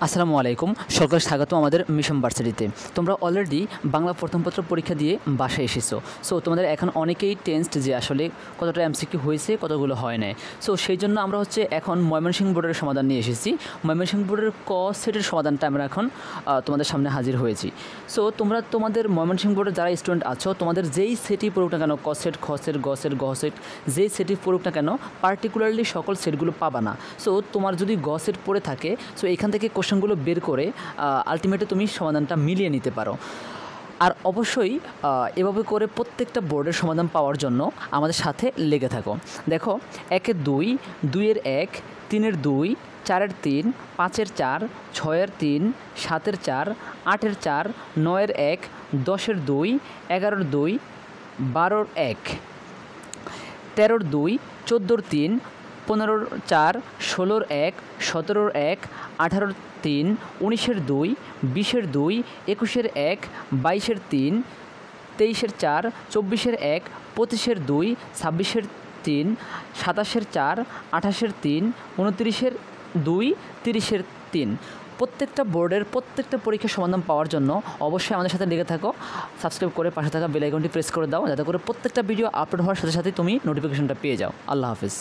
আসসালামু আলাইকুম, সকলকে স্বাগতম আমাদের মিশন ভার্সিটিতে। তোমরা অলরেডি বাংলা প্রথম পত্র পরীক্ষা দিয়ে বাসায় এসেছো। সো তোমাদের এখন অনেকেই টেন্সড যে আসলে কতটা এমসিকিউ হয়েছে, কতগুলো হয় নাই। সো সেই জন্য আমরা এখন ময়মনসিংহ বোর্ডের সমাধান নিয়ে এসেছি। ময়মনসিংহ বোর্ডের ক সেটের সমাধানটা আমরা এখন তোমাদের সামনে হাজির হয়েছি। সো তোমরা তোমাদের ময়মনসিংহ বোর্ডের যারা স্টুডেন্ট আছো, তোমাদের যেই সেটই পড়ুক না কেন, ক সেট, খ সেট, গ সেট, গ সেট, যেই সেটই পড়ুক না কেন, পার্টিকুলারলি সকল সেটগুলো পাবা না। সো তোমার যদি গ সেট পড়ে থাকে, সো এখান থেকে কোশ্চেনগুলো বের করে আলটিমেটলি তুমি সমাধানটা মিলিয়ে নিতে পারো। আর অবশ্যই এভাবে করে প্রত্যেকটা বোর্ডের সমাধান পাওয়ার জন্য আমাদের সাথে লেগে থাকো। দেখো, 1-এর 2, 2-এর 1, 3-এর 2, 4-এর 3, 5-এর 4, 6-এর 3, 7-এর 4, 8-এর 4, 9-এর 1, 10-এর 2, 11-এর 2, 12-এর 1, 13-এর 2, 14-এর 3, 15-এর 4, 16-এর 1, 17-এর 1, 18-এর 3, 19-এর 2, 20-এর 2, 21-এর 1, 22-এর 3, 23-এর 4, 24-এর 1, 25-এর 2, 26-এর 3, 27-এর 4, 28-এর 3, 29-এর 2, 30-এর 3। প্রত্যেকটা বোর্ডের প্রত্যেকটা পরীক্ষার সমাধান পাওয়ার জন্য অবশ্যই আমাদের সাথে লেগে থাকো। সাবস্ক্রাইব করে পাশে থাকা বেল আইকনটি প্রেস করে দাও, যাতে করে প্রত্যেকটা ভিডিও আপলোড হওয়ার সাথে সাথে তুমি নোটিফিকেশনটা পেয়ে যাও। আল্লাহ হাফিজ।